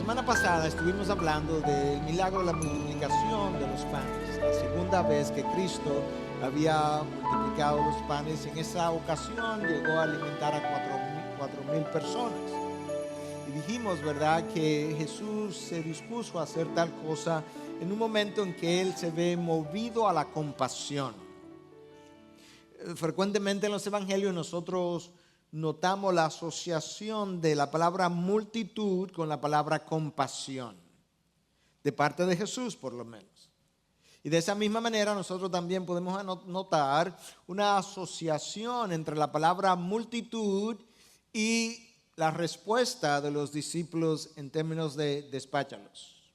semana pasada estuvimos hablando del milagro de la multiplicación de los panes. La segunda vez que Cristo había multiplicado los panes, en esa ocasión llegó a alimentar a 4,000 personas. Y dijimos, ¿verdad?, que Jesús se dispuso a hacer tal cosa en un momento en que Él se ve movido a la compasión. Frecuentemente en los evangelios nosotros notamos la asociación de la palabra multitud con la palabra compasión, de parte de Jesús por lo menos. Y de esa misma manera nosotros también podemos notar una asociación entre la palabra multitud y la respuesta de los discípulos en términos de despáchalos.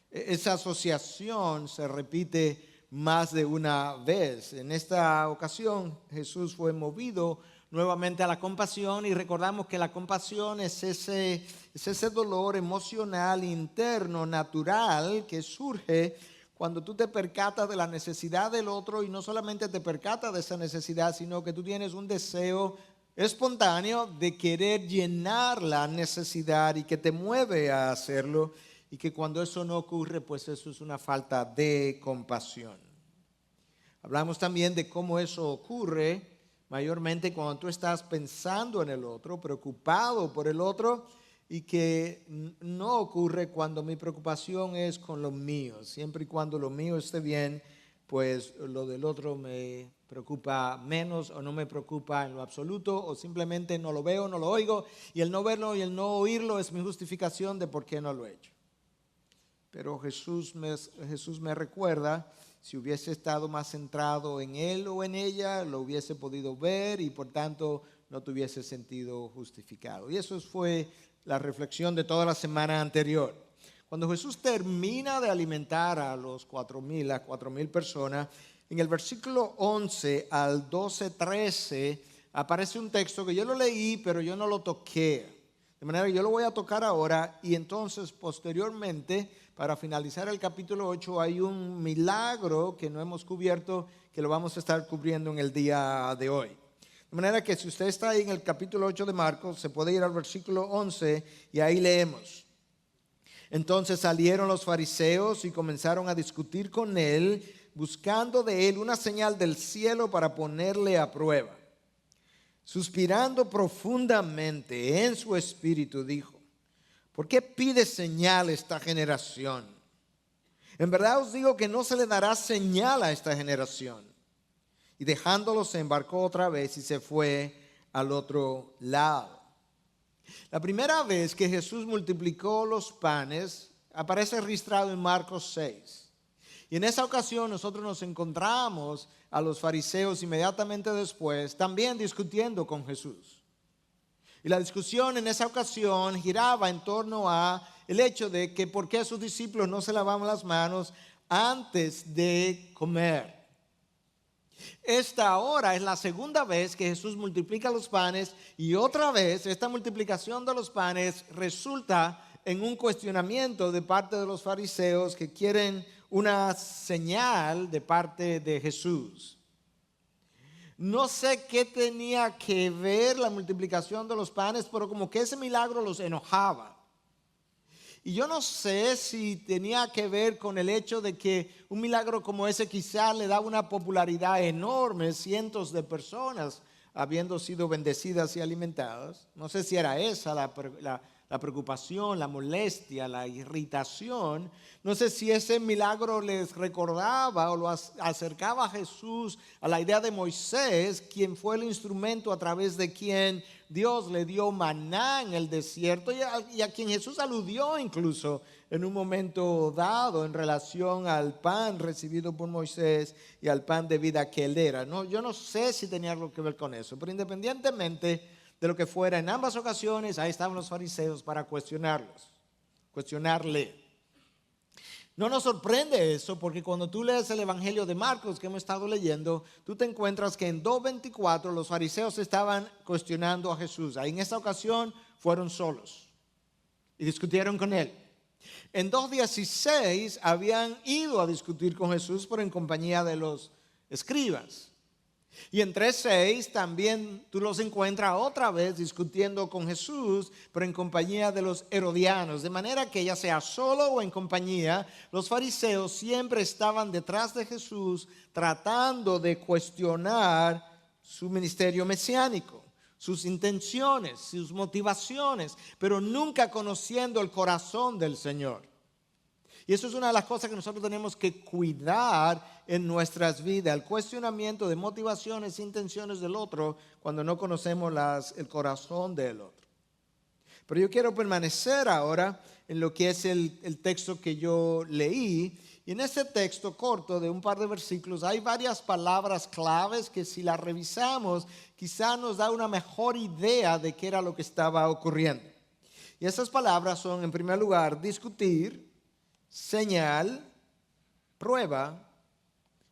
Esa asociación se repite más de una vez. En esta ocasión Jesús fue movido nuevamente a la compasión, y recordamos que la compasión es ese dolor emocional interno, natural, que surge cuando tú te percatas de la necesidad del otro, y no solamente te percatas de esa necesidad, sino que tú tienes un deseo espontáneo de querer llenar la necesidad y que te mueve a hacerlo, y que cuando eso no ocurre, pues eso es una falta de compasión. Hablamos también de cómo eso ocurre mayormente cuando tú estás pensando en el otro, preocupado por el otro, y que no ocurre cuando mi preocupación es con lo mío. Siempre y cuando lo mío esté bien, pues lo del otro me preocupa menos o no me preocupa en lo absoluto, o simplemente no lo veo, no lo oigo, y el no verlo y el no oírlo es mi justificación de por qué no lo he hecho. Pero Jesús me recuerda, si hubiese estado más centrado en él o en ella, lo hubiese podido ver y por tanto no te hubiese sentido justificado. Y eso fue la reflexión de toda la semana anterior. Cuando Jesús termina de alimentar a los 4,000 personas, en el versículo 11 al 12-13 aparece un texto que yo lo leí, pero yo no lo toqué. De manera que yo lo voy a tocar ahora, y entonces posteriormente, para finalizar el capítulo 8, hay un milagro que no hemos cubierto, que lo vamos a estar cubriendo en el día de hoy. De manera que si usted está ahí en el capítulo 8 de Marcos, se puede ir al versículo 11 y ahí leemos. Entonces salieron los fariseos y comenzaron a discutir con él, buscando de él una señal del cielo para ponerle a prueba. Suspirando profundamente en su espíritu, dijo: ¿por qué pide señal esta generación? En verdad os digo que no se le dará señal a esta generación. Y dejándolo se embarcó otra vez y se fue al otro lado. La primera vez que Jesús multiplicó los panes aparece registrado en Marcos 6. Y en esa ocasión nosotros nos encontramos a los fariseos inmediatamente después también discutiendo con Jesús. Y la discusión en esa ocasión giraba en torno a el hecho de que por qué sus discípulos no se lavaban las manos antes de comer. Esta ahora es la segunda vez que Jesús multiplica los panes, y otra vez esta multiplicación de los panes resulta en un cuestionamiento de parte de los fariseos que quieren una señal de parte de Jesús. No sé qué tenía que ver la multiplicación de los panes, pero como que ese milagro los enojaba. Y yo no sé si tenía que ver con el hecho de que un milagro como ese quizás le daba una popularidad enorme, cientos de personas habiendo sido bendecidas y alimentadas. No sé si era esa la preocupación, la molestia, la irritación. No sé si ese milagro les recordaba o lo acercaba a Jesús a la idea de Moisés, quien fue el instrumento a través de quien Dios le dio maná en el desierto, y a quien Jesús aludió incluso en un momento dado en relación al pan recibido por Moisés y al pan de vida que él era. No, yo no sé si tenía algo que ver con eso, pero independientemente de lo que fuera, en ambas ocasiones ahí estaban los fariseos para cuestionarle. No nos sorprende eso, porque cuando tú lees el Evangelio de Marcos que hemos estado leyendo, tú te encuentras que en 2:24 los fariseos estaban cuestionando a Jesús. Ahí en esta ocasión fueron solos y discutieron con él. En 2:16 habían ido a discutir con Jesús, pero en compañía de los escribas. Y en 3:6 también tú los encuentras otra vez discutiendo con Jesús, pero en compañía de los herodianos. De manera que ya sea solo o en compañía, los fariseos siempre estaban detrás de Jesús tratando de cuestionar su ministerio mesiánico, sus intenciones, sus motivaciones, pero nunca conociendo el corazón del Señor. Y eso es una de las cosas que nosotros tenemos que cuidar en nuestras vidas, el cuestionamiento de motivaciones e intenciones del otro cuando no conocemos el corazón del otro. Pero yo quiero permanecer ahora en lo que es el texto que yo leí. Y en este texto corto de un par de versículos hay varias palabras claves que si las revisamos quizá nos da una mejor idea de qué era lo que estaba ocurriendo. Y esas palabras son, en primer lugar, discutir, señal, prueba,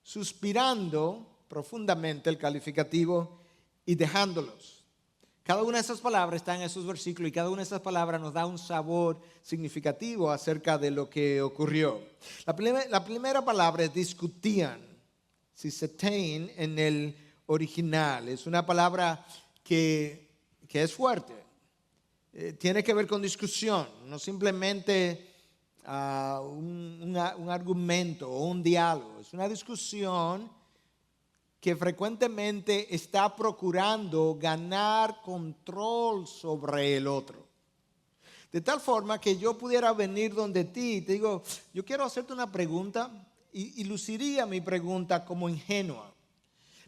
suspirando profundamente, el calificativo, y dejándolos. Cada una de esas palabras está en esos versículos y cada una de esas palabras nos da un sabor significativo acerca de lo que ocurrió. La primera palabra es discutían, sisetein en el original. Es una palabra que es fuerte. Tiene que ver con discusión, no simplemente un argumento o un diálogo. Es una discusión que frecuentemente está procurando ganar control sobre el otro. De tal forma que yo pudiera venir donde ti y te digo, yo quiero hacerte una pregunta y luciría mi pregunta como ingenua.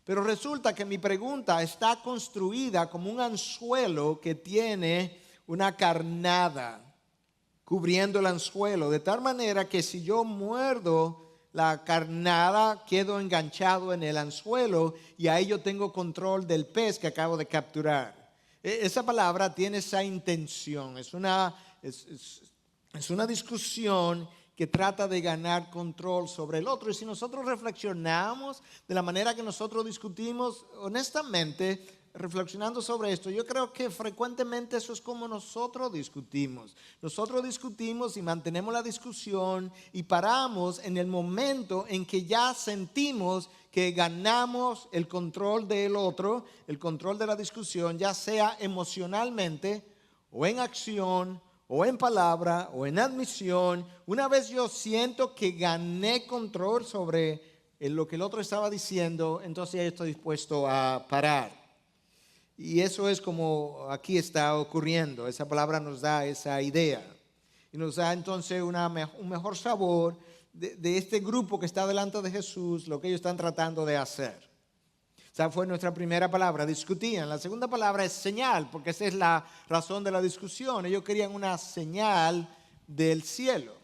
Pero resulta que mi pregunta está construida como un anzuelo que tiene una carnada cubriendo el anzuelo, de tal manera que si yo muerdo la carnada, quedo enganchado en el anzuelo y ahí yo tengo control del pez que acabo de capturar. Esa palabra tiene esa intención, es una discusión que trata de ganar control sobre el otro. Y si nosotros reflexionamos de la manera que nosotros discutimos, honestamente, reflexionando sobre esto, yo creo que frecuentemente eso es como nosotros discutimos. Nosotros discutimos y mantenemos la discusión y paramos en el momento en que ya sentimos que ganamos el control del otro, el control de la discusión, ya sea emocionalmente o en acción o en palabra o en admisión. Una vez yo siento que gané control sobre lo que el otro estaba diciendo, entonces ya estoy dispuesto a parar. Y eso es como aquí está ocurriendo. Esa palabra nos da esa idea. Y nos da entonces un mejor sabor de este grupo que está delante de Jesús, lo que ellos están tratando de hacer. Esa fue nuestra primera palabra, discutían. La segunda palabra es señal, porque esa es la razón de la discusión. Ellos querían una señal del cielo.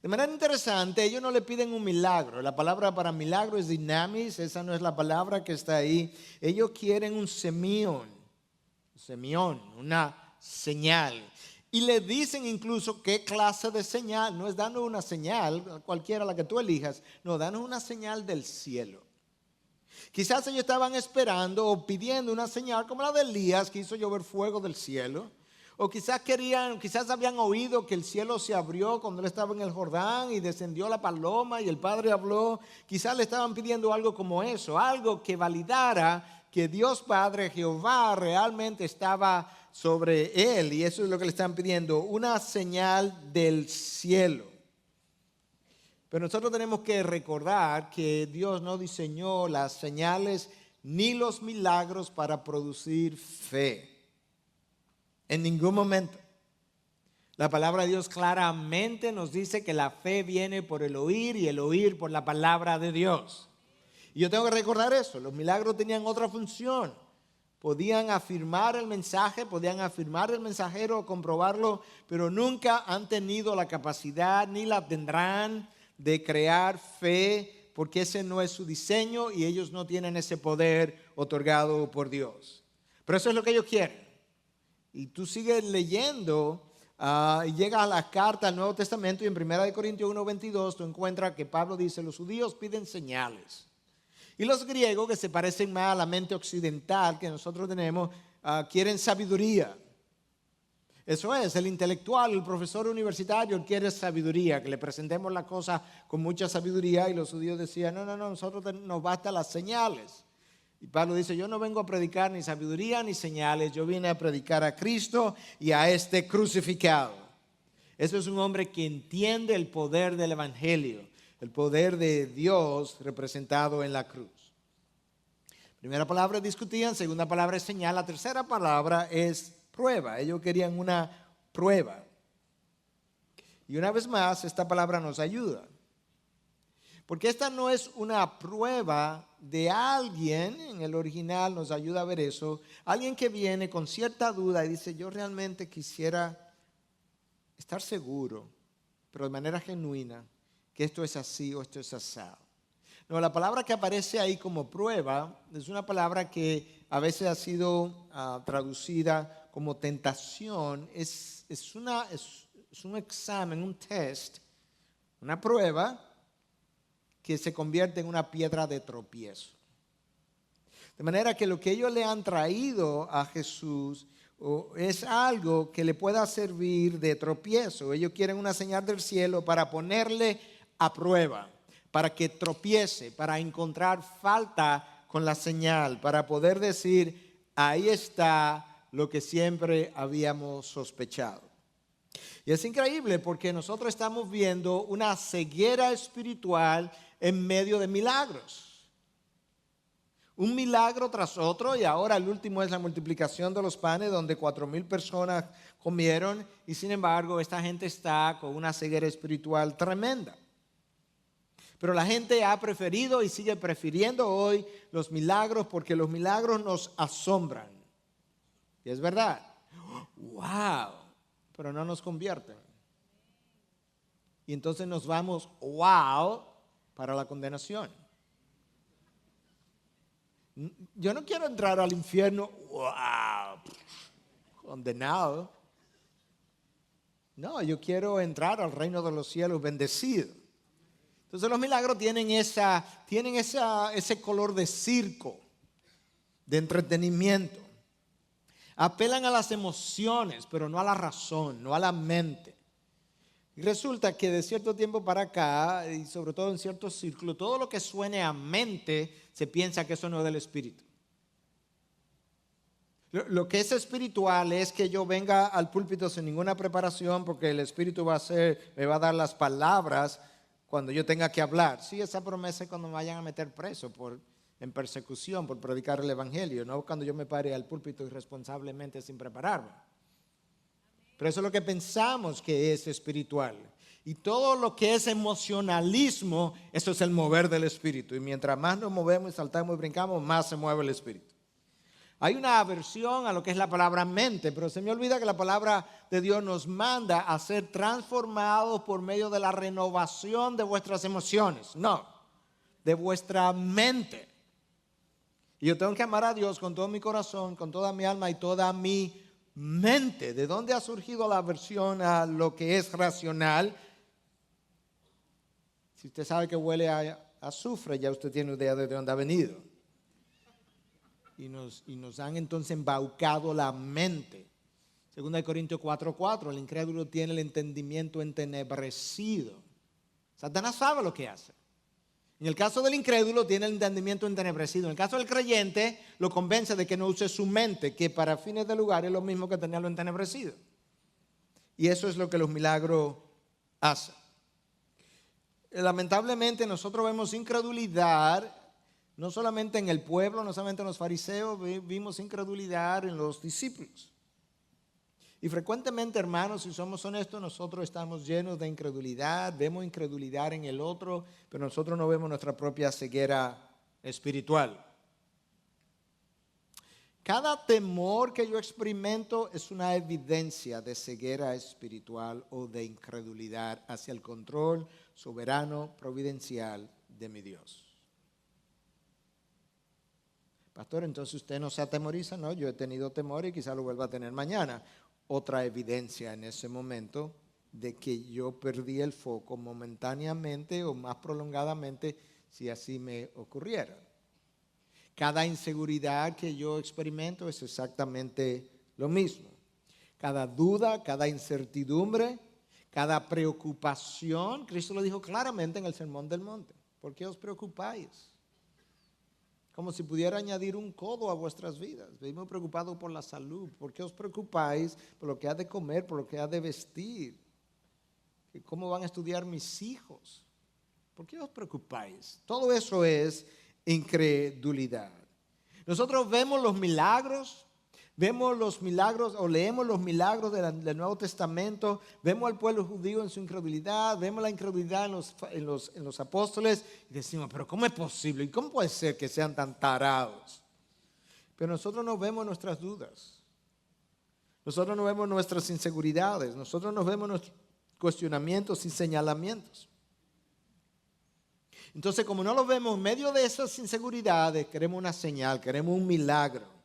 De manera interesante, ellos no le piden un milagro. La palabra para milagro es dinamis, esa no es la palabra que está ahí. Ellos quieren un semión, una señal. Y le dicen incluso qué clase de señal. No es dando una señal, cualquiera la que tú elijas, no, danos una señal del cielo. Quizás ellos estaban esperando o pidiendo una señal como la de Elías, que hizo llover fuego del cielo. O quizás habían oído que el cielo se abrió cuando él estaba en el Jordán y descendió la paloma y el Padre habló. Quizás le estaban pidiendo algo como eso, algo que validara que Dios Padre, Jehová, realmente estaba sobre él. Y eso es lo que le están pidiendo, una señal del cielo. Pero nosotros tenemos que recordar que Dios no diseñó las señales ni los milagros para producir fe. En ningún momento. La palabra de Dios claramente nos dice que la fe viene por el oír y el oír por la palabra de Dios. Y yo tengo que recordar eso. Los milagros tenían otra función. Podían afirmar el mensaje, podían afirmar el mensajero, comprobarlo, pero nunca han tenido la capacidad ni la tendrán de crear fe, porque ese no es su diseño y ellos no tienen ese poder otorgado por Dios. Pero eso es lo que ellos quieren. Y tú sigues leyendo y llegas a la carta del Nuevo Testamento y en 1 Corintios 1:22 tú encuentras que Pablo dice, los judíos piden señales. Y los griegos, que se parecen más a la mente occidental que nosotros tenemos, quieren sabiduría. Eso es, el intelectual, el profesor universitario quiere sabiduría, que le presentemos la cosa con mucha sabiduría. Y los judíos decían, no, nosotros nos bastan las señales. Y Pablo dice, yo no vengo a predicar ni sabiduría ni señales, yo vine a predicar a Cristo y a este crucificado. Eso es un hombre que entiende el poder del evangelio, el poder de Dios representado en la cruz. Primera palabra discutían, segunda palabra es señal, la tercera palabra es prueba. Ellos querían una prueba. Y una vez más, esta palabra nos ayuda. Porque esta no es una prueba de alguien, en el original nos ayuda a ver eso, alguien que viene con cierta duda y dice, yo realmente quisiera estar seguro, pero de manera genuina, que esto es así o esto es asado. No, la palabra que aparece ahí como prueba es una palabra que a veces ha sido traducida como tentación. Es un examen, un test, una prueba que se convierte en una piedra de tropiezo. De manera que lo que ellos le han traído a Jesús es algo que le pueda servir de tropiezo. Ellos quieren una señal del cielo para ponerle a prueba, para que tropiece, para encontrar falta con la señal, para poder decir, ahí está lo que siempre habíamos sospechado. Y es increíble porque nosotros estamos viendo una ceguera espiritual en medio de milagros. Un milagro tras otro, y ahora el último es la multiplicación de los panes, donde 4,000 personas comieron, y sin embargo esta gente está con una ceguera espiritual tremenda. Pero la gente ha preferido y sigue prefiriendo hoy los milagros porque los milagros nos asombran. Y es verdad. ¡Wow! Pero no nos convierten. Y entonces nos vamos, ¡wow!, para la condenación. Yo no quiero entrar al infierno, ¡wow!, condenado. No, yo quiero entrar al reino de los cielos bendecido. Entonces los milagros tienen ese color de circo, de entretenimiento. Apelan a las emociones, pero no a la razón, no a la mente. Y resulta que de cierto tiempo para acá, y sobre todo en ciertos círculos, todo lo que suene a mente se piensa que eso no es del espíritu. Lo que es espiritual es que yo venga al púlpito sin ninguna preparación porque el espíritu me va a dar las palabras cuando yo tenga que hablar. Sí, esa promesa es cuando me vayan a meter preso en persecución por predicar el evangelio, no cuando yo me pare al púlpito irresponsablemente sin prepararme. Pero eso es lo que pensamos que es espiritual. Y todo lo que es emocionalismo, eso es el mover del espíritu. Y mientras más nos movemos y saltamos y brincamos, más se mueve el espíritu. Hay una aversión a lo que es la palabra mente, pero se me olvida que la palabra de Dios nos manda a ser transformados por medio de la renovación de vuestras emociones. No, de vuestra mente. Y yo tengo que amar a Dios con todo mi corazón, con toda mi alma y toda mi mente. ¿De dónde ha surgido la aversión a lo que es racional? Si usted sabe que huele a azufre, ya usted tiene idea de dónde ha venido. Y nos han entonces embaucado la mente. Segunda de Corintios 4:4, el incrédulo tiene el entendimiento entenebrecido. Satanás sabe lo que hace. En el caso del incrédulo tiene el entendimiento entenebrecido. En el caso del creyente lo convence de que no use su mente, que para fines de lugar es lo mismo que tenerlo entenebrecido. Y eso es lo que los milagros hacen. Lamentablemente nosotros vemos incredulidad no solamente en el pueblo, no solamente en los fariseos, vimos incredulidad en los discípulos. Y frecuentemente, hermanos, si somos honestos, nosotros estamos llenos de incredulidad, vemos incredulidad en el otro, pero nosotros no vemos nuestra propia ceguera espiritual. Cada temor que yo experimento es una evidencia de ceguera espiritual o de incredulidad hacia el control soberano, providencial de mi Dios. Pastor, entonces usted no se atemoriza. No, yo he tenido temor y quizá lo vuelva a tener mañana. Otra evidencia en ese momento de que yo perdí el foco momentáneamente o más prolongadamente si así me ocurriera. Cada inseguridad que yo experimento es exactamente lo mismo. Cada duda, cada incertidumbre, cada preocupación, Cristo lo dijo claramente en el Sermón del Monte. ¿Por qué os preocupáis? como si pudiera añadir un codo a vuestras vidas. Vivimos preocupados por la salud. ¿Por qué os preocupáis por lo que ha de comer, por lo que ha de vestir? ¿Cómo van a estudiar mis hijos? ¿Por qué os preocupáis? Todo eso es incredulidad. Nosotros vemos los milagros o leemos los milagros del Nuevo Testamento, vemos al pueblo judío en su incredulidad, vemos la incredulidad en los apóstoles y decimos, pero ¿cómo es posible? ¿Y cómo puede ser que sean tan tarados? Pero nosotros no vemos nuestras dudas, nosotros no vemos nuestras inseguridades, nosotros no vemos nuestros cuestionamientos y señalamientos. Entonces, como no lo vemos en medio de esas inseguridades, queremos una señal, queremos un milagro.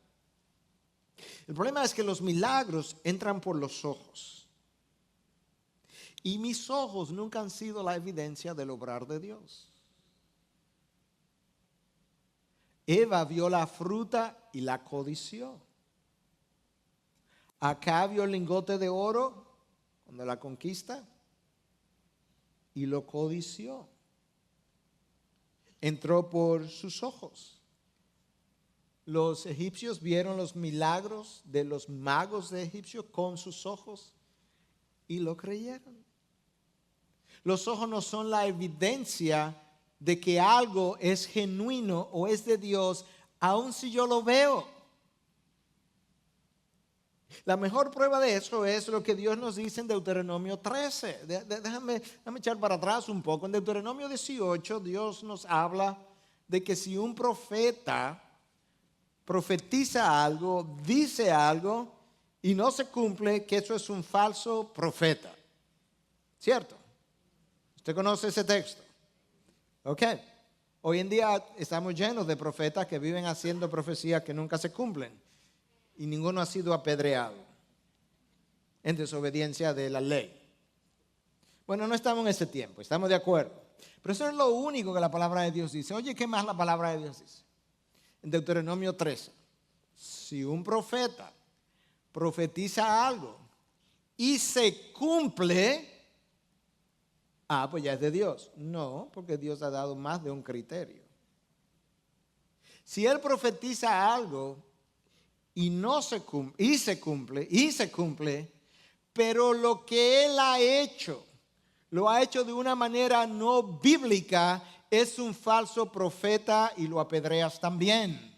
El problema es que los milagros entran por los ojos. Y mis ojos nunca han sido la evidencia del obrar de Dios. Eva vio la fruta y la codició. Acá vio el lingote de oro cuando la conquista y lo codició. Entró por sus ojos. Los egipcios vieron los milagros de los magos de Egipcio con sus ojos y lo creyeron. Los ojos no son la evidencia de que algo es genuino o es de Dios, aun si yo lo veo. La mejor prueba de eso es lo que Dios nos dice en Deuteronomio 13. Déjame echar para atrás un poco. En Deuteronomio 18 Dios nos habla de que si un profeta profetiza algo, dice algo y no se cumple, que eso es un falso profeta. ¿Cierto? ¿Usted conoce ese texto? Ok. Hoy en día estamos llenos de profetas que viven haciendo profecías que nunca se cumplen y ninguno ha sido apedreado en desobediencia de la ley. Bueno, no estamos en ese tiempo, estamos de acuerdo. Pero eso es lo único que la palabra de Dios dice. Oye, ¿qué más la palabra de Dios dice? En Deuteronomio 13, si un profeta profetiza algo y se cumple, pues ya es de Dios. No, porque Dios ha dado más de un criterio. Si él profetiza algo y no se cumple, y se cumple, pero lo que él ha hecho, lo ha hecho de una manera no bíblica, es un falso profeta y lo apedreas también.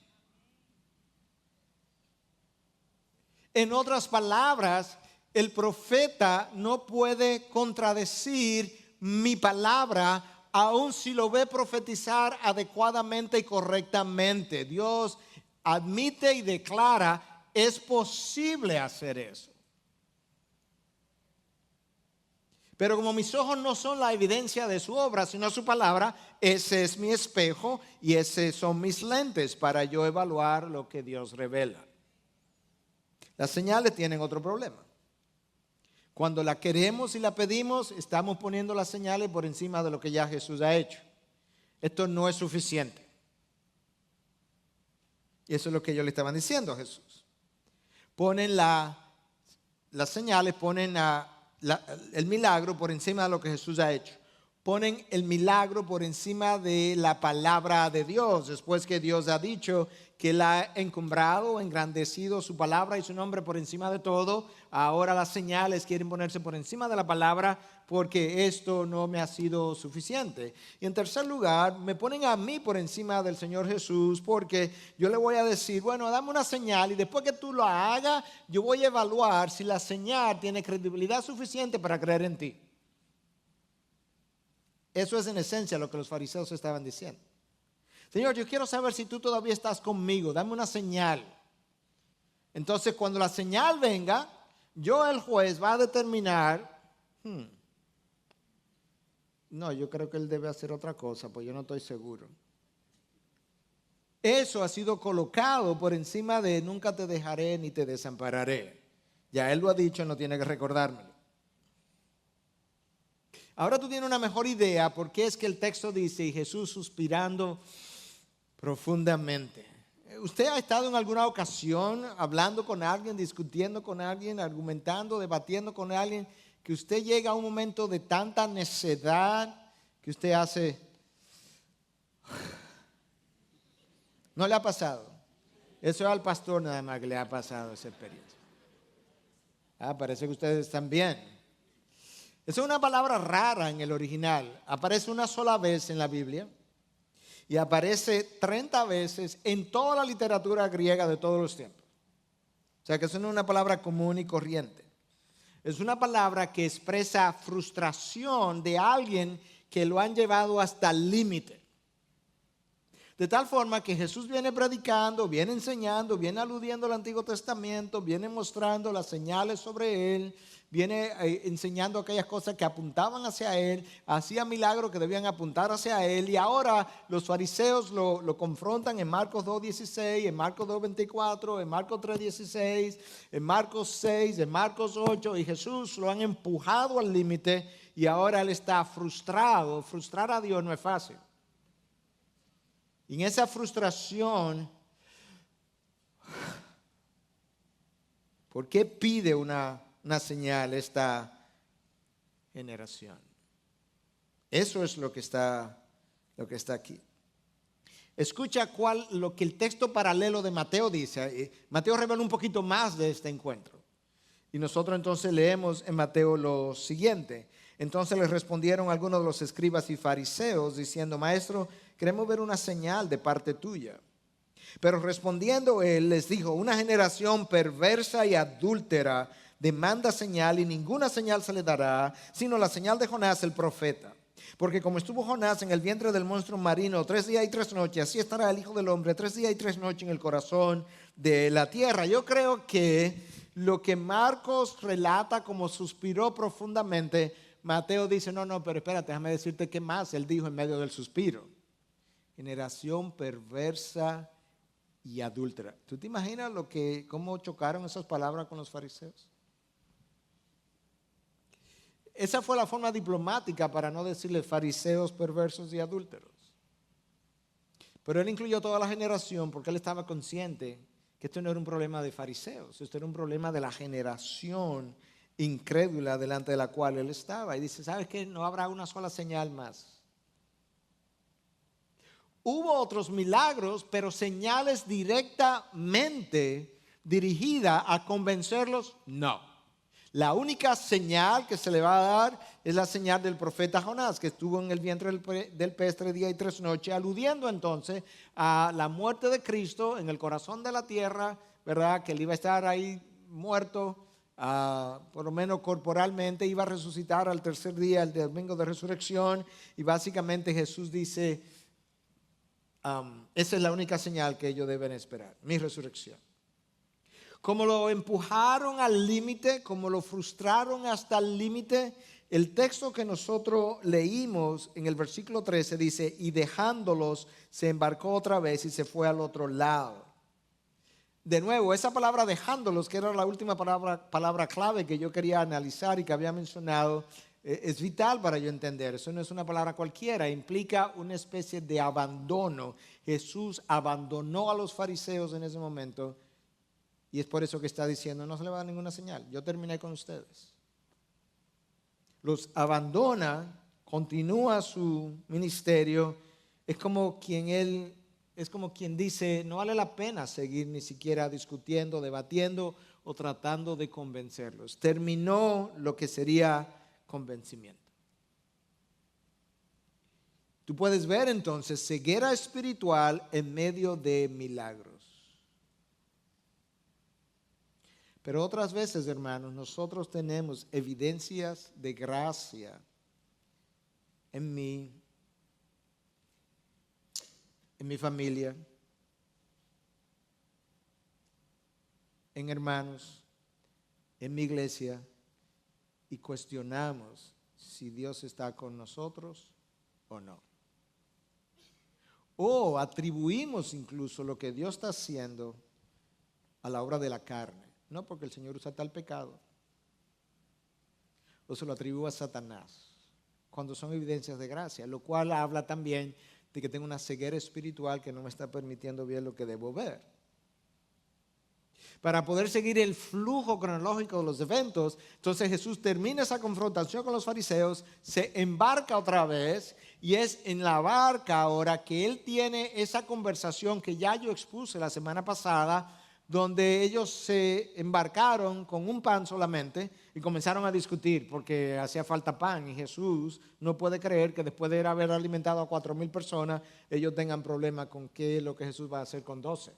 En otras palabras, el profeta no puede contradecir mi palabra, aun si lo ve profetizar adecuadamente y correctamente. Dios admite y declara, es posible hacer eso. Pero como mis ojos no son la evidencia de su obra, sino su palabra, ese es mi espejo y esos son mis lentes para yo evaluar lo que Dios revela. Las señales tienen otro problema. Cuando la queremos y la pedimos, estamos poniendo las señales por encima de lo que ya Jesús ha hecho. Esto no es suficiente. Y eso es lo que ellos le estaban diciendo a Jesús. Ponen las señales, ponen el milagro por encima de lo que Jesús ha hecho. Ponen el milagro por encima de la palabra de Dios, después que Dios ha dicho que Él ha encumbrado, engrandecido su palabra y su nombre por encima de todo. Ahora las señales quieren ponerse por encima de la palabra porque esto no me ha sido suficiente. Y en tercer lugar, me ponen a mí por encima del Señor Jesús porque yo le voy a decir, bueno, dame una señal y después que tú lo hagas, yo voy a evaluar si la señal tiene credibilidad suficiente para creer en ti. Eso es en esencia lo que los fariseos estaban diciendo. Señor, yo quiero saber si tú todavía estás conmigo, dame una señal. Entonces, cuando la señal venga, el juez va a determinar, no, yo creo que él debe hacer otra cosa, pues yo no estoy seguro. Eso ha sido colocado por encima de nunca te dejaré ni te desampararé. Ya él lo ha dicho, no tiene que recordármelo. Ahora tú tienes una mejor idea porque es que el texto dice, y Jesús suspirando profundamente. ¿Usted ha estado en alguna ocasión hablando con alguien, discutiendo con alguien, argumentando, debatiendo con alguien, que usted llega a un momento de tanta necedad que usted hace ¿No le ha pasado? Eso es al pastor nada más que le ha pasado esa experiencia. Parece que ustedes están bien. Esa es una palabra rara en el original. Aparece una sola vez en la Biblia y aparece 30 veces en toda la literatura griega de todos los tiempos. O sea que eso no es una palabra común y corriente. Es una palabra que expresa frustración de alguien que lo han llevado hasta el límite. De tal forma que Jesús viene predicando, viene enseñando, viene aludiendo al Antiguo Testamento, viene mostrando las señales sobre él, viene enseñando aquellas cosas que apuntaban hacia él, hacía milagros que debían apuntar hacia él, y ahora los fariseos lo confrontan en Marcos 2:16, en Marcos 2:24, en Marcos 3:16, en Marcos 6, en Marcos 8, y Jesús lo han empujado al límite y ahora él está frustrado. Frustrar a Dios no es fácil. Y en esa frustración, ¿por qué pide una señal esta generación? Eso es lo que está aquí. Escucha lo que el texto paralelo de Mateo dice. Mateo revela un poquito más de este encuentro. Y nosotros entonces leemos en Mateo lo siguiente. Entonces les respondieron algunos de los escribas y fariseos diciendo: Maestro, queremos ver una señal de parte tuya. Pero respondiendo él les dijo: una generación perversa y adúltera demanda señal, y ninguna señal se le dará, sino la señal de Jonás el profeta. Porque como estuvo Jonás en el vientre del monstruo marino 3 días y 3 noches, así estará el Hijo del Hombre 3 días y 3 noches en el corazón de la tierra. Yo creo que lo que Marcos relata como suspiró profundamente, Mateo dice: no, pero espérate, déjame decirte qué más él dijo en medio del suspiro. Generación perversa y adúltera. ¿Tú te imaginas cómo chocaron esas palabras con los fariseos? Esa fue la forma diplomática para no decirle fariseos perversos y adúlteros. Pero él incluyó toda la generación porque él estaba consciente que esto no era un problema de fariseos, esto era un problema de la generación incrédula delante de la cual él estaba. Y dice: ¿sabes qué? No habrá una sola señal más. Hubo otros milagros, pero señales directamente dirigidas a convencerlos, no. La única señal que se le va a dar es la señal del profeta Jonás, que estuvo en el vientre del pez 3 días y 3 noches, aludiendo entonces a la muerte de Cristo en el corazón de la tierra, ¿verdad? Que él iba a estar ahí muerto, por lo menos corporalmente, iba a resucitar al tercer día, el domingo de resurrección, y básicamente Jesús dice: esa es la única señal que ellos deben esperar, mi resurrección. Como lo empujaron al límite, como lo frustraron hasta el límite, el texto que nosotros leímos en el versículo 13 dice: y dejándolos se embarcó otra vez y se fue al otro lado. De nuevo, esa palabra dejándolos, que era la última palabra clave que yo quería analizar y que había mencionado, es vital para yo entender. Eso no es una palabra cualquiera, implica una especie de abandono. Jesús abandonó a los fariseos en ese momento, y es por eso que está diciendo: no se le va a dar ninguna señal, yo terminé con ustedes. Los abandona, continúa su ministerio. Es como quien dice: no vale la pena seguir ni siquiera discutiendo, debatiendo o tratando de convencerlos. Terminó lo que sería convencimiento. Tú puedes ver entonces ceguera espiritual en medio de milagros. Pero otras veces, hermanos, nosotros tenemos evidencias de gracia en mi familia, en hermanos, en mi iglesia, y cuestionamos si Dios está con nosotros o no. O atribuimos incluso lo que Dios está haciendo a la obra de la carne. No porque el Señor usa tal pecado, o se lo atribuye a Satanás, cuando son evidencias de gracia, lo cual habla también de que tengo una ceguera espiritual que no me está permitiendo ver lo que debo ver. Para poder seguir el flujo cronológico de los eventos, entonces Jesús termina esa confrontación con los fariseos, se embarca otra vez y es en la barca ahora que él tiene esa conversación que ya yo expuse la semana pasada, donde ellos se embarcaron con un pan solamente y comenzaron a discutir porque hacía falta pan y Jesús no puede creer que después de haber alimentado a 4,000 personas, ellos tengan problemas con qué es lo que Jesús va a hacer con 12.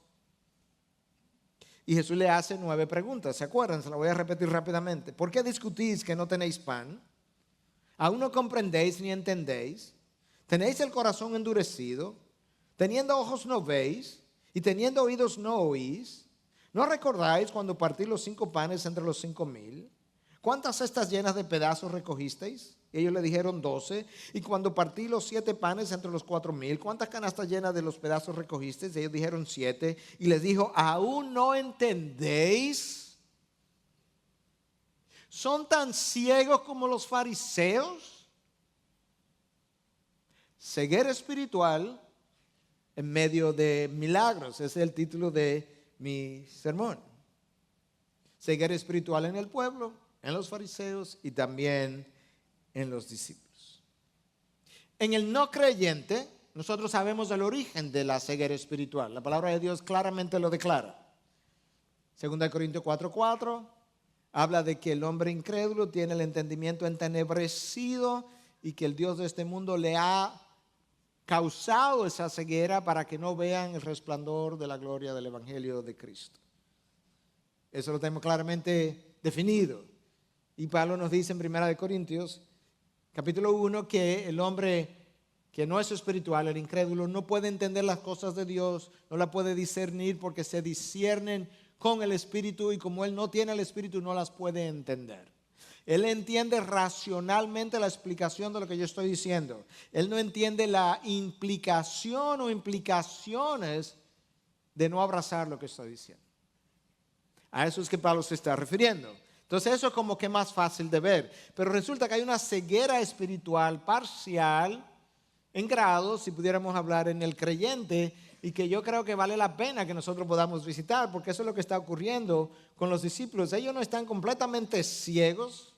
Y Jesús le hace 9 preguntas, ¿se acuerdan? Se las voy a repetir rápidamente. ¿Por qué discutís que no tenéis pan? ¿Aún no comprendéis ni entendéis? ¿Tenéis el corazón endurecido? ¿Teniendo ojos no veis? ¿Y teniendo oídos no oís? ¿No recordáis cuando partí los 5 panes entre los 5,000? ¿Cuántas cestas llenas de pedazos recogisteis? Y ellos le dijeron 12. Y cuando partí los 7 panes entre los 4,000, ¿cuántas canastas llenas de los pedazos recogisteis? Y ellos dijeron 7. Y les dijo, ¿aún no entendéis? ¿Son tan ciegos como los fariseos? Ceguera espiritual en medio de milagros. Ese es el título de mi sermón. Ceguera espiritual en el pueblo, en los fariseos y también en los discípulos. En el no creyente, nosotros sabemos el origen de la ceguera espiritual. La palabra de Dios claramente lo declara. 2 Corintios 4:4 habla de que el hombre incrédulo tiene el entendimiento entenebrecido y que el Dios de este mundo le ha causado esa ceguera para que no vean el resplandor de la gloria del Evangelio de Cristo. Eso lo tenemos claramente definido. Y Pablo nos dice en 1 Corintios, capítulo 1, que el hombre que no es espiritual, el incrédulo, no puede entender las cosas de Dios, no la puede discernir porque se disciernen con el Espíritu y como él no tiene el Espíritu no las puede entender. Él entiende racionalmente la explicación de lo que yo estoy diciendo. Él no entiende la implicación o implicaciones de no abrazar lo que estoy diciendo. A eso es que Pablo se está refiriendo. Entonces eso es como que más fácil de ver. Pero resulta que hay una ceguera espiritual parcial en grado, si pudiéramos hablar, en el creyente, y que yo creo que vale la pena que nosotros podamos visitar, porque eso es lo que está ocurriendo con los discípulos. Ellos no están completamente ciegos,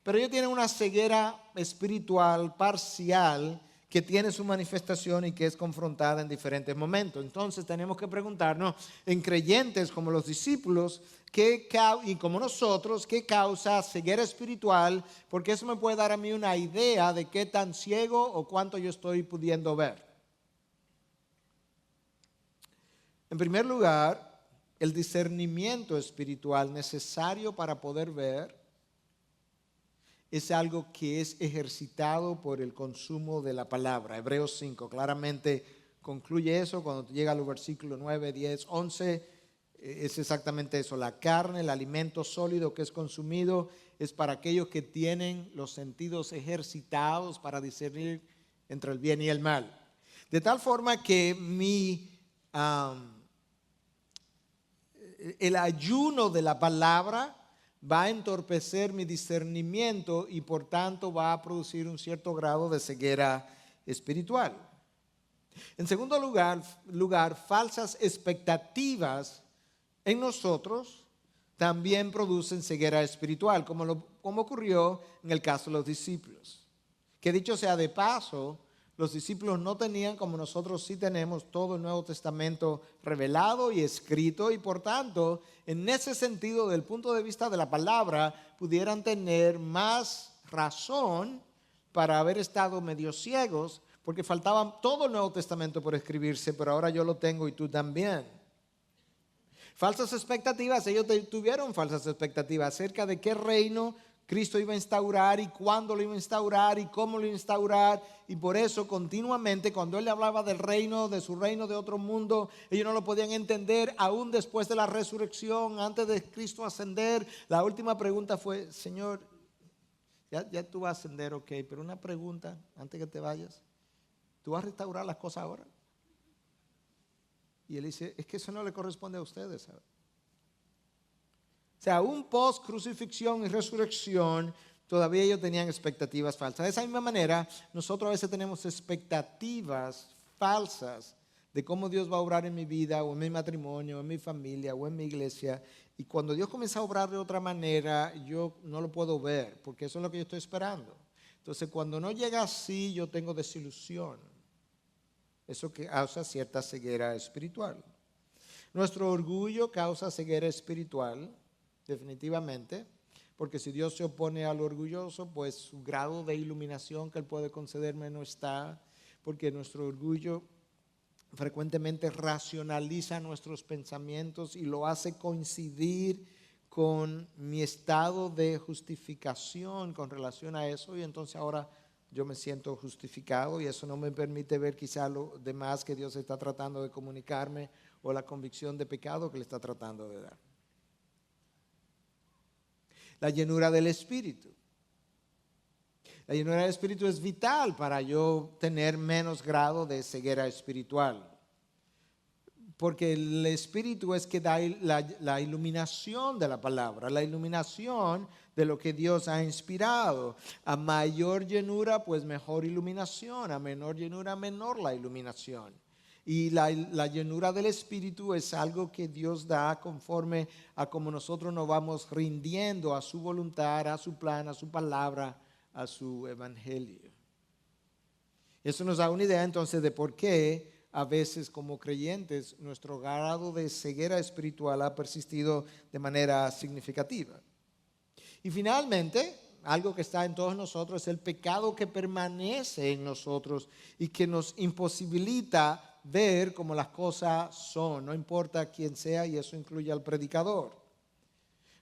pero ellos tienen una ceguera espiritual parcial que tiene su manifestación y que es confrontada en diferentes momentos. Entonces tenemos que preguntarnos, en creyentes como los discípulos y como nosotros, ¿qué causa ceguera espiritual? Porque eso me puede dar a mí una idea de qué tan ciego o cuánto yo estoy pudiendo ver. En primer lugar, el discernimiento espiritual necesario para poder ver es algo que es ejercitado por el consumo de la palabra. Hebreos 5 claramente concluye eso cuando llega a los versículos 9, 10, 11. Es exactamente eso. La carne, el alimento sólido que es consumido, es para aquellos que tienen los sentidos ejercitados para discernir entre el bien y el mal. De tal forma que el ayuno de la palabra va a entorpecer mi discernimiento y por tanto va a producir un cierto grado de ceguera espiritual. En segundo lugar, falsas expectativas en nosotros también producen ceguera espiritual, como ocurrió en el caso de los discípulos. Que dicho sea de paso, los discípulos no tenían, como nosotros sí tenemos, todo el Nuevo Testamento revelado y escrito, y por tanto, en ese sentido, del punto de vista de la palabra, pudieran tener más razón para haber estado medio ciegos, porque faltaba todo el Nuevo Testamento por escribirse, pero ahora yo lo tengo y tú también. Falsas expectativas, ellos tuvieron falsas expectativas acerca de qué reino Cristo iba a instaurar y cuándo lo iba a instaurar y cómo lo iba a instaurar, y por eso continuamente cuando él le hablaba del reino, de su reino de otro mundo, ellos no lo podían entender aún después de la resurrección, antes de Cristo ascender. La última pregunta fue, Señor, ya tú vas a ascender, ok, pero una pregunta antes que te vayas, ¿tú vas a restaurar las cosas ahora? Y él dice, es que eso no le corresponde a ustedes, ¿sabes? O sea, aún post crucifixión y resurrección, todavía ellos tenían expectativas falsas. De esa misma manera, nosotros a veces tenemos expectativas falsas de cómo Dios va a obrar en mi vida, o en mi matrimonio, o en mi familia, o en mi iglesia. Y cuando Dios comienza a obrar de otra manera, yo no lo puedo ver, porque eso es lo que yo estoy esperando. Entonces, cuando no llega así, yo tengo desilusión. Eso que causa cierta ceguera espiritual. Nuestro orgullo causa ceguera espiritual, definitivamente, porque si Dios se opone al orgulloso, pues su grado de iluminación que Él puede concederme no está, porque nuestro orgullo frecuentemente racionaliza nuestros pensamientos y lo hace coincidir con mi estado de justificación con relación a eso, y entonces ahora yo me siento justificado y eso no me permite ver quizá lo demás que Dios está tratando de comunicarme o la convicción de pecado que le está tratando de dar. La llenura del Espíritu. La llenura del Espíritu es vital para yo tener menos grado de ceguera espiritual. Porque el Espíritu es que da la iluminación de la palabra, la iluminación de lo que Dios ha inspirado. A mayor llenura, pues mejor iluminación. A menor llenura, menor la iluminación. Y la llenura del Espíritu es algo que Dios da conforme a como nosotros nos vamos rindiendo a su voluntad, a su plan, a su palabra, a su evangelio. Eso nos da una idea entonces de por qué a veces como creyentes nuestro grado de ceguera espiritual ha persistido de manera significativa. Y finalmente, algo que está en todos nosotros es el pecado que permanece en nosotros y que nos imposibilita ver como las cosas son, no importa quién sea, y eso incluye al predicador.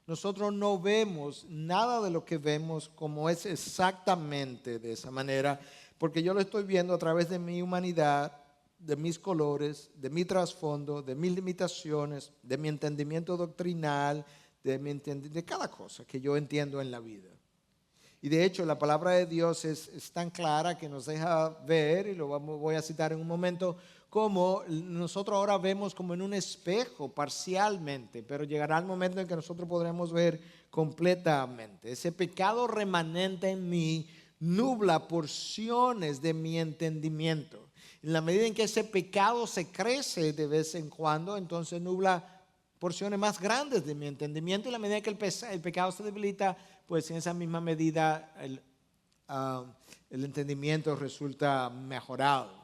Nosotros no vemos nada de lo que vemos como es exactamente de esa manera, porque yo lo estoy viendo a través de mi humanidad, de mis colores, de mi trasfondo, de mis limitaciones, de mi entendimiento doctrinal, de cada cosa que yo entiendo en la vida. Y de hecho la palabra de Dios es tan clara que nos deja ver, y voy a citar en un momento, como nosotros ahora vemos como en un espejo parcialmente, pero llegará el momento en que nosotros podremos ver completamente. Ese pecado remanente en mí nubla porciones de mi entendimiento. En la medida en que ese pecado se crece de vez en cuando, entonces nubla porciones más grandes de mi entendimiento, y en la medida en que el pecado se debilita, pues en esa misma medida el entendimiento resulta mejorado.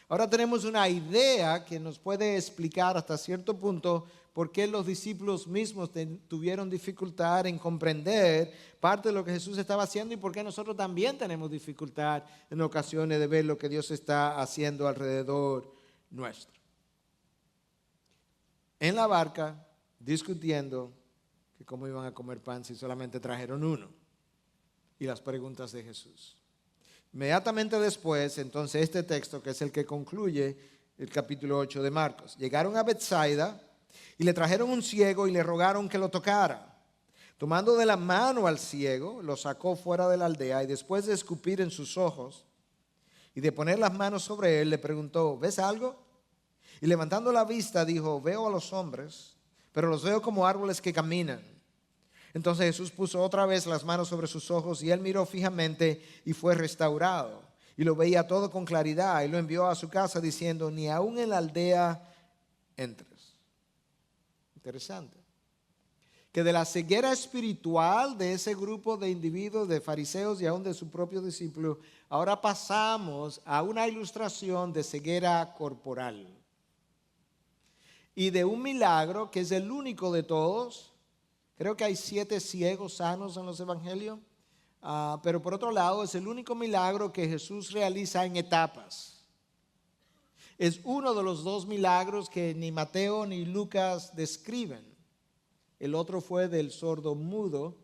Ahora tenemos una idea que nos puede explicar hasta cierto punto por qué los discípulos mismos tuvieron dificultad en comprender parte de lo que Jesús estaba haciendo, y por qué nosotros también tenemos dificultad en ocasiones de ver lo que Dios está haciendo alrededor nuestro. En la barca, discutiendo que cómo iban a comer pan si solamente trajeron uno, y las preguntas de Jesús. Inmediatamente después, entonces, este texto que es el que concluye el capítulo 8 de Marcos. Llegaron a Betsaida y le trajeron un ciego y le rogaron que lo tocara. Tomando de la mano al ciego, lo sacó fuera de la aldea, y después de escupir en sus ojos y de poner las manos sobre él, le preguntó: ¿ves algo? Y levantando la vista dijo: veo a los hombres, pero los veo como árboles que caminan. Entonces Jesús puso otra vez las manos sobre sus ojos, y él miró fijamente y fue restaurado. Y lo veía todo con claridad, y lo envió a su casa diciendo: ni aún en la aldea entres. Interesante. Que de la ceguera espiritual de ese grupo de individuos, de fariseos y aún de su propio discípulo, ahora pasamos a una ilustración de ceguera corporal. Y de un milagro que es el único de todos. Creo que hay 7 ciegos sanos en los evangelios, pero por otro lado es el único milagro que Jesús realiza en etapas. Es uno de los 2 milagros que ni Mateo ni Lucas describen. El otro fue del sordo mudo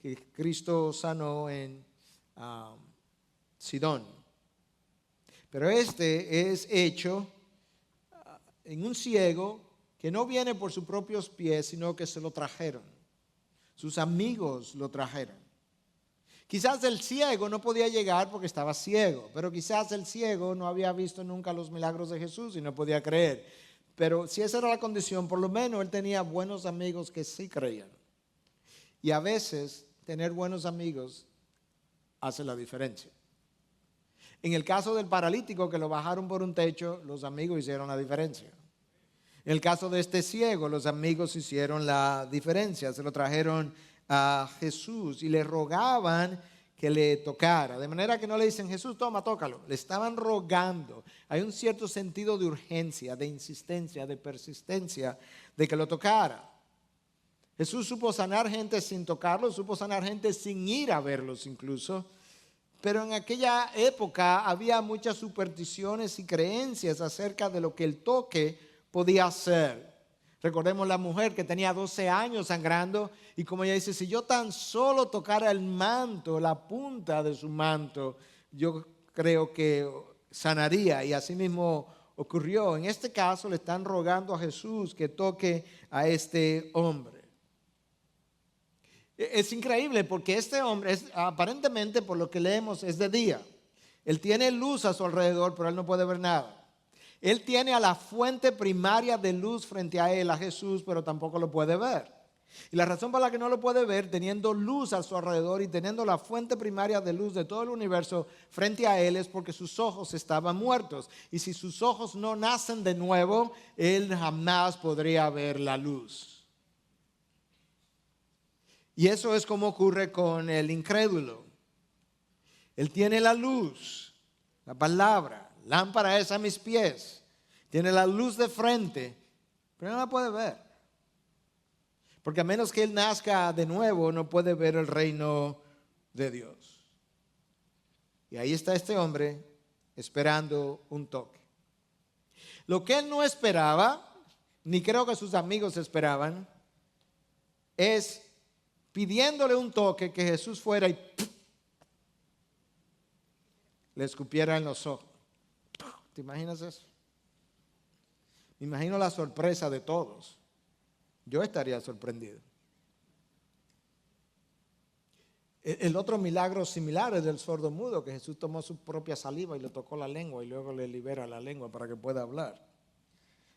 que Cristo sanó en Sidón. Pero este es hecho en un ciego que no viene por sus propios pies, sino que se lo trajeron. Sus amigos lo trajeron. Quizás el ciego no podía llegar porque estaba ciego, pero quizás el ciego no había visto nunca los milagros de Jesús y no podía creer. Pero si esa era la condición, por lo menos él tenía buenos amigos que sí creían. Y a veces tener buenos amigos hace la diferencia. En el caso del paralítico que lo bajaron por un techo, los amigos hicieron la diferencia. En el caso de este ciego, los amigos hicieron la diferencia. Se lo trajeron a Jesús y le rogaban que le tocara. De manera que no le dicen, Jesús, toma, tócalo. Le estaban rogando. Hay un cierto sentido de urgencia, de insistencia, de persistencia, de que lo tocara. Jesús supo sanar gente sin tocarlo, supo sanar gente sin ir a verlos incluso. Pero en aquella época había muchas supersticiones y creencias acerca de lo que el toque podía hacer. Recordemos la mujer que tenía 12 años sangrando y como ella dice, si yo tan solo tocara el manto, la punta de su manto, yo creo que sanaría. Y así mismo ocurrió. En este caso le están rogando a Jesús que toque a este hombre. Es increíble porque este hombre, aparentemente por lo que leemos, es de día. Él tiene luz a su alrededor, pero él no puede ver nada. Él tiene a la fuente primaria de luz frente a él, a Jesús, pero tampoco lo puede ver. Y la razón por la que no lo puede ver, teniendo luz a su alrededor y teniendo la fuente primaria de luz de todo el universo frente a él, es porque sus ojos estaban muertos. Y si sus ojos no nacen de nuevo, él jamás podría ver la luz. Y eso es como ocurre con el incrédulo. Él tiene la luz, la palabra, lámpara es a mis pies. Tiene la luz de frente, pero no la puede ver. Porque a menos que él nazca de nuevo, no puede ver el reino de Dios. Y ahí está este hombre esperando un toque. Lo que él no esperaba, ni creo que sus amigos esperaban, es pidiéndole un toque que Jesús fuera y ¡pum!, le escupiera en los ojos. ¿Te imaginas eso? Me imagino la sorpresa de todos. Yo estaría sorprendido. El otro milagro similar es del sordo mudo, que Jesús tomó su propia saliva y le tocó la lengua y luego le libera la lengua para que pueda hablar.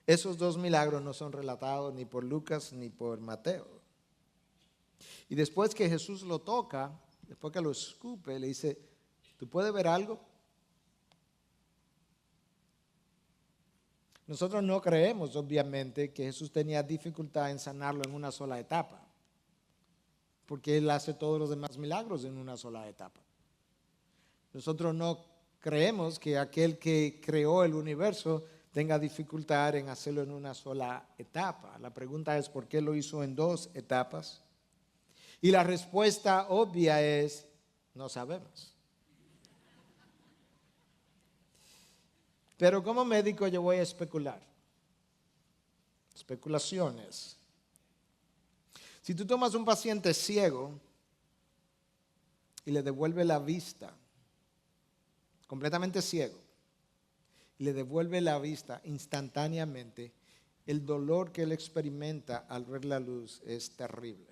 Esos dos milagros no son relatados ni por Lucas ni por Mateo. Y después que Jesús lo toca, después que lo escupe, le dice, ¿tú puedes ver algo? Nosotros no creemos, obviamente, que Jesús tenía dificultad en sanarlo en una sola etapa, porque Él hace todos los demás milagros en una sola etapa. Nosotros no creemos que aquel que creó el universo tenga dificultad en hacerlo en una sola etapa. La pregunta es, ¿por qué lo hizo en dos etapas? Y la respuesta obvia es, no sabemos. Pero como médico yo voy a especular. Especulaciones. Si tú tomas un paciente ciego y le devuelve la vista, completamente ciego, y le devuelve la vista instantáneamente, el dolor que él experimenta al ver la luz es terrible.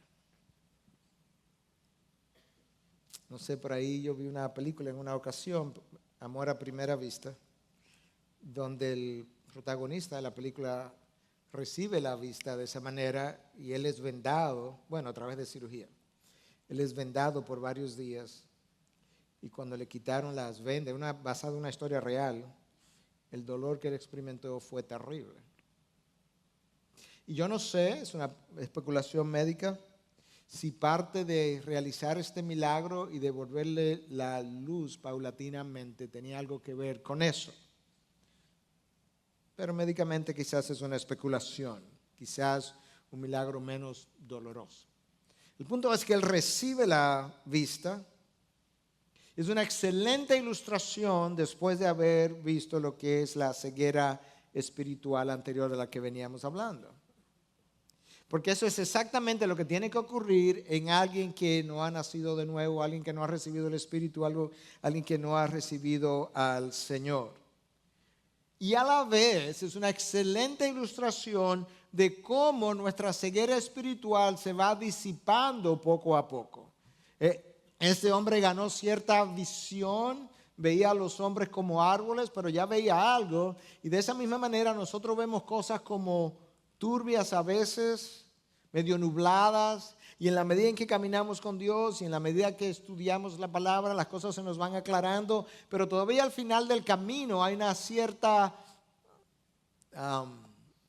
No sé, por ahí yo vi una película en una ocasión, Amor a primera vista, donde el protagonista de la película recibe la vista de esa manera y él es vendado, bueno, a través de cirugía. Él es vendado por varios días y cuando le quitaron las vendas, basado en una historia real, el dolor que él experimentó fue terrible. Y yo no sé, es una especulación médica, si parte de realizar este milagro y devolverle la luz paulatinamente tenía algo que ver con eso. Pero médicamente quizás es una especulación, quizás un milagro menos doloroso. El punto es que él recibe la vista. Es una excelente ilustración después de haber visto lo que es la ceguera espiritual anterior de la que veníamos hablando. Porque eso es exactamente lo que tiene que ocurrir en alguien que no ha nacido de nuevo, alguien que no ha recibido el Espíritu, alguien que no ha recibido al Señor. Y a la vez es una excelente ilustración de cómo nuestra ceguera espiritual se va disipando poco a poco. Este hombre ganó cierta visión, veía a los hombres como árboles, pero ya veía algo. Y de esa misma manera nosotros vemos cosas como turbias a veces, medio nubladas. Y en la medida en que caminamos con Dios y en la medida que estudiamos la palabra, las cosas se nos van aclarando, pero todavía al final del camino hay una cierta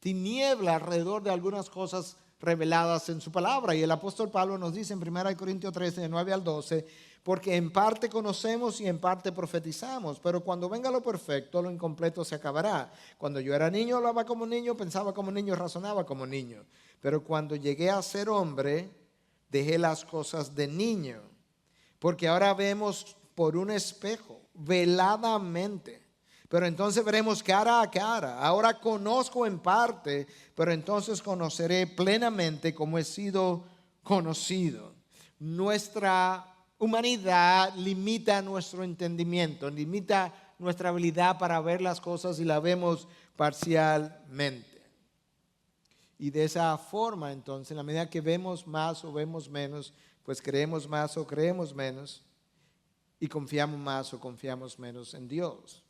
tiniebla alrededor de algunas cosas reveladas en su palabra. Y el apóstol Pablo nos dice en 1 Corintios 13, de 9 al 12, porque en parte conocemos y en parte profetizamos, pero cuando venga lo perfecto, lo incompleto se acabará. Cuando yo era niño, hablaba como niño, pensaba como niño, razonaba como niño. Pero cuando llegué a ser hombre, dejé las cosas de niño, porque ahora vemos por un espejo, veladamente. Pero entonces veremos cara a cara. Ahora conozco en parte, pero entonces conoceré plenamente como he sido conocido. Nuestra humanidad limita nuestro entendimiento, limita nuestra habilidad para ver las cosas y la vemos parcialmente. Y de esa forma, entonces, en la medida que vemos más o vemos menos, pues creemos más o creemos menos y confiamos más o confiamos menos en Dios.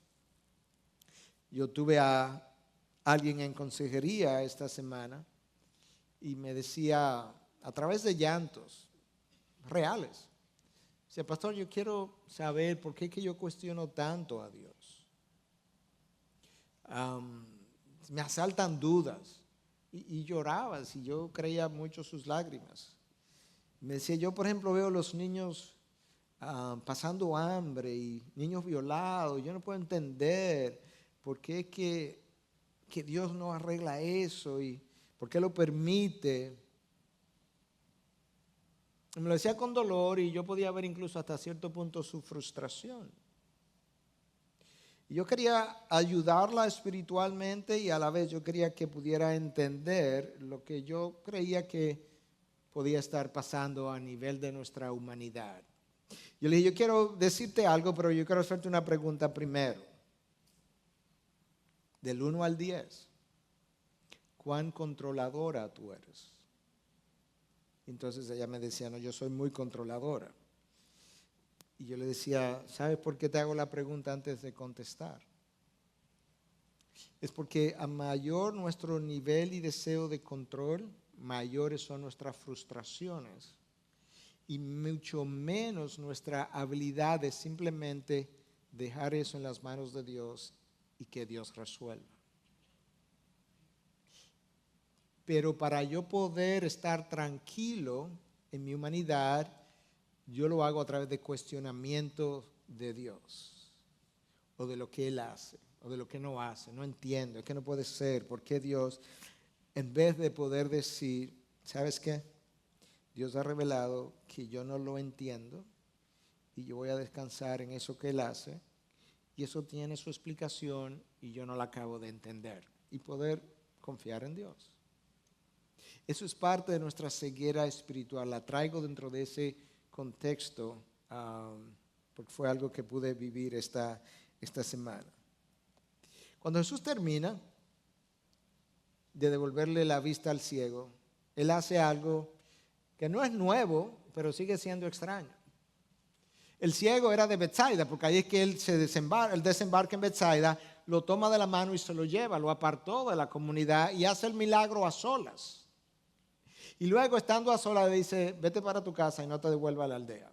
Yo tuve a alguien en consejería esta semana y me decía, a través de llantos reales, decía, pastor, yo quiero saber por qué es que yo cuestiono tanto a Dios. Me asaltan dudas. Y lloraba, si yo creía mucho sus lágrimas. Me decía, yo por ejemplo veo los niños pasando hambre y niños violados. Yo no puedo entender por qué es que Dios no arregla eso y por qué lo permite. Me lo decía con dolor y yo podía ver incluso hasta cierto punto su frustración. Y yo quería ayudarla espiritualmente y a la vez yo quería que pudiera entender lo que yo creía que podía estar pasando a nivel de nuestra humanidad. Yo le dije, yo quiero decirte algo, pero yo quiero hacerte una pregunta primero. Del 1 al 10, ¿cuán controladora tú eres? Entonces ella me decía, no, yo soy muy controladora. Y yo le decía, ¿sabes por qué te hago la pregunta antes de contestar? Es porque a mayor nuestro nivel y deseo de control, mayores son nuestras frustraciones y mucho menos nuestra habilidad de simplemente dejar eso en las manos de Dios y que Dios resuelva. Pero para yo poder estar tranquilo en mi humanidad, yo lo hago a través de cuestionamiento de Dios o de lo que Él hace o de lo que no hace. No entiendo, es que no puede ser. ¿Por qué Dios, en vez de poder decir, ¿sabes qué? Dios ha revelado que yo no lo entiendo y yo voy a descansar en eso que Él hace y eso tiene su explicación y yo no la acabo de entender y poder confiar en Dios? Eso es parte de nuestra ceguera espiritual. La traigo dentro de ese contexto porque fue algo que pude vivir esta semana. Cuando Jesús termina de devolverle la vista al ciego, Él hace algo que no es nuevo, pero sigue siendo extraño. El ciego era de Betsaida, porque ahí es que él desembarca en Betsaida, lo toma de la mano y se lo lleva, lo apartó de la comunidad y hace el milagro a solas. Y luego, estando a solas, le dice, vete para tu casa y no te devuelva a la aldea.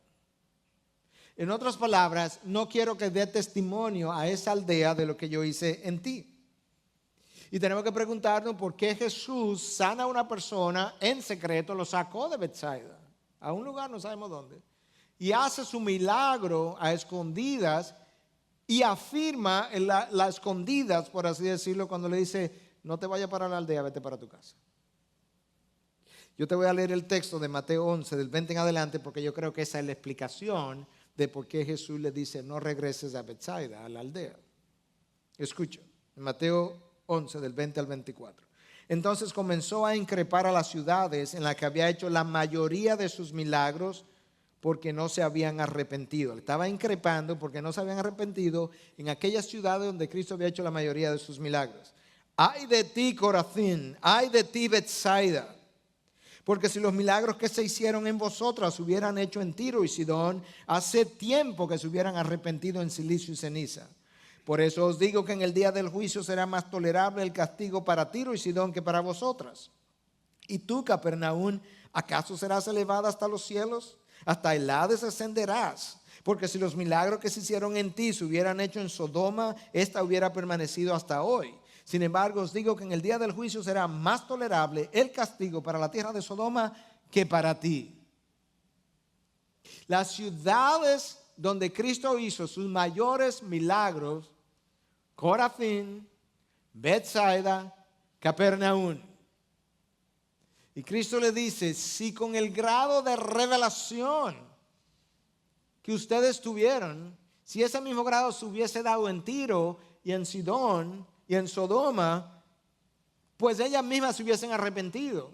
En otras palabras, no quiero que dé testimonio a esa aldea de lo que yo hice en ti. Y tenemos que preguntarnos por qué Jesús sana a una persona en secreto, lo sacó de Betsaida, a un lugar no sabemos dónde, y hace su milagro a escondidas y afirma las escondidas, por así decirlo, cuando le dice, no te vayas para la aldea, vete para tu casa. Yo te voy a leer el texto de Mateo 11, del 20 en adelante, porque yo creo que esa es la explicación de por qué Jesús le dice, no regreses a Betsaida, a la aldea. Escucha, Mateo 11, del 20 al 24. Entonces comenzó a increpar a las ciudades en las que había hecho la mayoría de sus milagros porque no se habían arrepentido. Le estaba increpando porque no se habían arrepentido en aquellas ciudades donde Cristo había hecho la mayoría de sus milagros. Ay de ti, Corazín, ay de ti, Betsaida. Porque si los milagros que se hicieron en vosotras hubieran hecho en Tiro y Sidón, hace tiempo que se hubieran arrepentido en silicio y ceniza. Por eso os digo que en el día del juicio será más tolerable el castigo para Tiro y Sidón que para vosotras. ¿Y tú, Capernaum, acaso serás elevada hasta los cielos? Hasta el Hades ascenderás. Porque si los milagros que se hicieron en ti se hubieran hecho en Sodoma, esta hubiera permanecido hasta hoy. Sin embargo, os digo que en el día del juicio será más tolerable el castigo para la tierra de Sodoma que para ti. Las ciudades donde Cristo hizo sus mayores milagros: Corazín, Betsaida, Capernaum. Y Cristo le dice, si con el grado de revelación que ustedes tuvieron, si ese mismo grado se hubiese dado en Tiro y en Sidón y en Sodoma, pues ellas mismas se hubiesen arrepentido.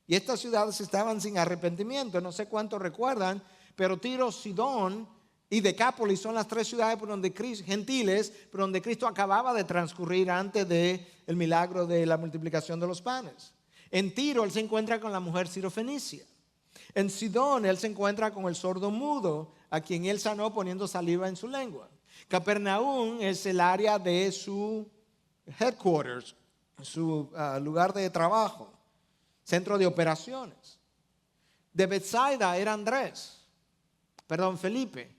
Y estas ciudades estaban sin arrepentimiento. No sé cuántos recuerdan, pero Tiro, Sidón y Decápolis son las tres ciudades por donde gentiles, por donde Cristo acababa de transcurrir antes del milagro de la multiplicación de los panes. En Tiro él se encuentra con la mujer sirofenicia. En Sidón él se encuentra con el sordo mudo, a quien él sanó poniendo saliva en su lengua. Capernaum es el área de su headquarters, su lugar de trabajo, centro de operaciones. De Betsaida era Felipe.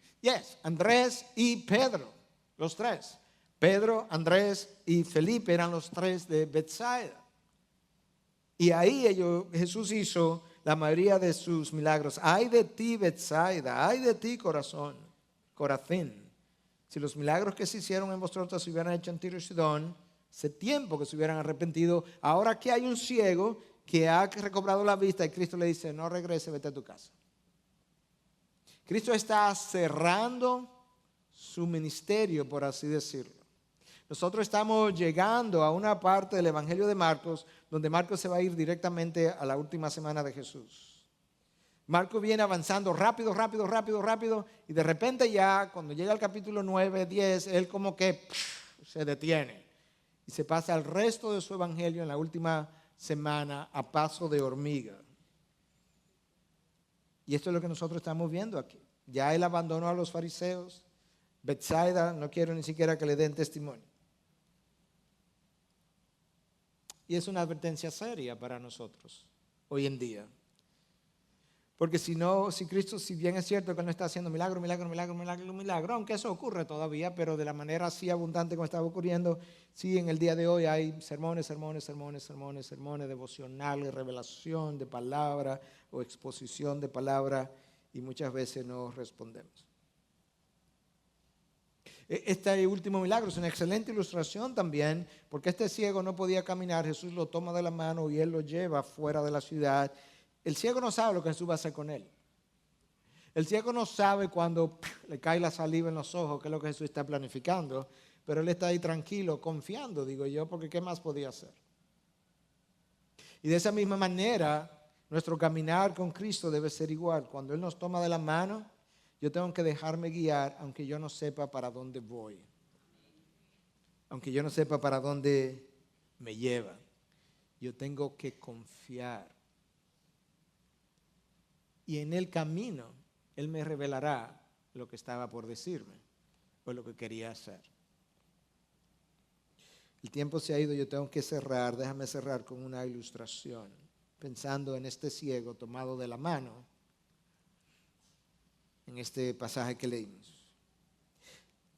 Andrés y Pedro, los tres. Pedro, Andrés y Felipe eran los tres de Betsaida. Y ahí Jesús hizo la mayoría de sus milagros. Ay de ti, Betsaida, ay de ti, Corazín. Si los milagros que se hicieron en vosotros se hubieran hecho en Tiro y Sidón, hace tiempo que se hubieran arrepentido. Ahora que hay un ciego que ha recobrado la vista y Cristo le dice, no regrese, vete a tu casa. Cristo está cerrando su ministerio, por así decirlo. Nosotros estamos llegando a una parte del Evangelio de Marcos, donde Marcos se va a ir directamente a la última semana de Jesús. Marcos viene avanzando rápido, y de repente ya, cuando llega al capítulo 9, 10, él como que se detiene y se pasa el resto de su Evangelio en la última semana a paso de hormiga. Y esto es lo que nosotros estamos viendo aquí. Ya él abandonó a los fariseos. Betsaida, no quiero ni siquiera que le den testimonio. Y es una advertencia seria para nosotros hoy en día. Porque si Cristo, si bien es cierto que él no está haciendo milagro, aunque eso ocurre todavía, pero de la manera así abundante como estaba ocurriendo, sí, en el día de hoy hay sermones devocionales, revelación de palabra o exposición de palabra, y muchas veces no respondemos. Este último milagro es una excelente ilustración también, porque este ciego no podía caminar. Jesús lo toma de la mano y él lo lleva fuera de la ciudad. El ciego no sabe lo que Jesús va a hacer con él. El ciego no sabe cuando le cae la saliva en los ojos, qué es lo que Jesús está planificando, pero él está ahí tranquilo, confiando, digo yo, porque ¿qué más podía hacer? Y de esa misma manera, nuestro caminar con Cristo debe ser igual. Cuando Él nos toma de la mano, yo tengo que dejarme guiar, aunque yo no sepa para dónde voy, aunque yo no sepa para dónde me lleva. Yo tengo que confiar. Y en el camino, Él me revelará lo que estaba por decirme o lo que quería hacer. El tiempo se ha ido, yo tengo que cerrar. Déjame cerrar con una ilustración, pensando en este ciego tomado de la mano en este pasaje que leímos.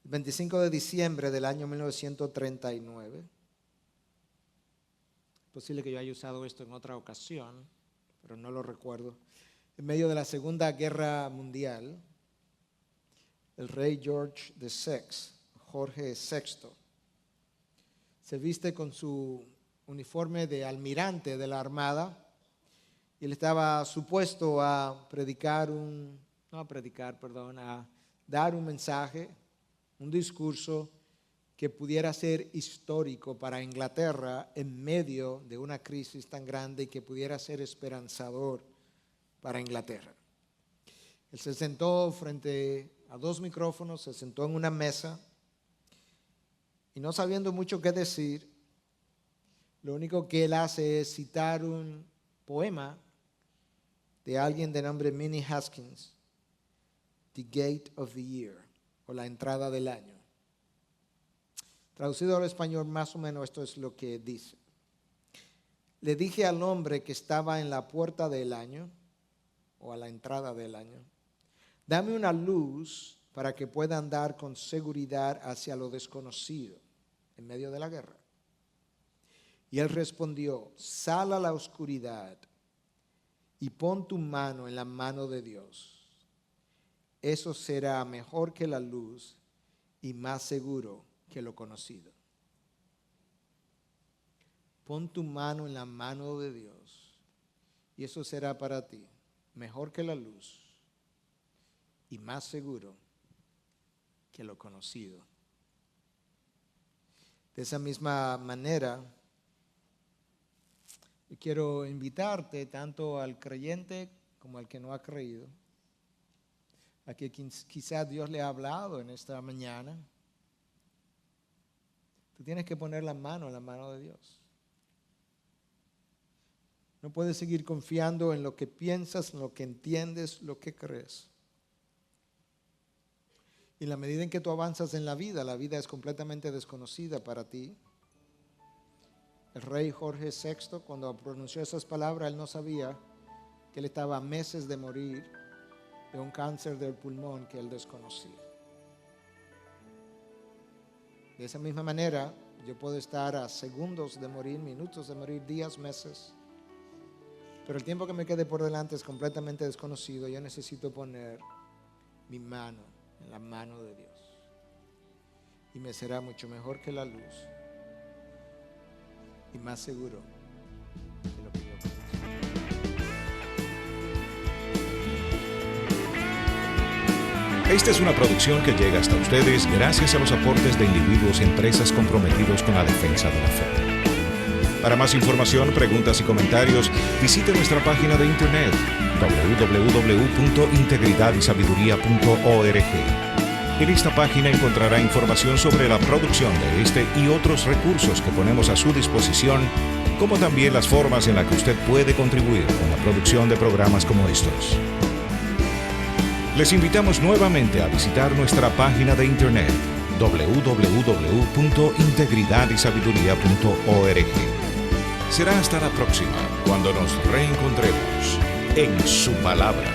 El 25 de diciembre del año 1939, es posible que yo haya usado esto en otra ocasión, pero no lo recuerdo. En medio de la Segunda Guerra Mundial, el rey Jorge VI, se viste con su uniforme de almirante de la Armada y él estaba supuesto a dar un mensaje, un discurso que pudiera ser histórico para Inglaterra en medio de una crisis tan grande y que pudiera ser esperanzador para Inglaterra. Él se sentó frente a dos micrófonos, se sentó en una mesa y no sabiendo mucho qué decir, lo único que él hace es citar un poema de alguien de nombre Minnie Haskins, The Gate of the Year, o la entrada del año. Traducido al español, más o menos esto es lo que dice. le dije al hombre que estaba en la puerta del año, o a la entrada del año, dame una luz para que pueda andar con seguridad hacia lo desconocido en medio de la guerra. Y él respondió, sal a la oscuridad y pon tu mano en la mano de Dios. Eso será mejor que la luz y más seguro que lo conocido. Pon tu mano en la mano de Dios y eso será para ti mejor que la luz y más seguro que lo conocido. De esa misma manera, yo quiero invitarte tanto al creyente como al que no ha creído, a que quizá Dios le ha hablado en esta mañana. Tú tienes que poner la mano en la mano de Dios. No puedes seguir confiando en lo que piensas, en lo que entiendes, lo que crees. Y en la medida en que tú avanzas en la vida es completamente desconocida para ti. El rey Jorge VI, cuando pronunció esas palabras, él no sabía que él estaba a meses de morir de un cáncer del pulmón que él desconocía. De esa misma manera, yo puedo estar a segundos de morir, minutos de morir, días, meses. Pero el tiempo que me quede por delante es completamente desconocido. Yo necesito poner mi mano en la mano de Dios. Y me será mucho mejor que la luz. Y más seguro que lo que yo conozco. Esta es una producción que llega hasta ustedes gracias a los aportes de individuos y empresas comprometidos con la defensa de la fe. Para más información, preguntas y comentarios, visite nuestra página de internet www.integridadisabiduría.org. En esta página encontrará información sobre la producción de este y otros recursos que ponemos a su disposición, como también las formas en las que usted puede contribuir con la producción de programas como estos. Les invitamos nuevamente a visitar nuestra página de internet www.integridadisabiduría.org. Será hasta la próxima cuando nos reencontremos en su palabra.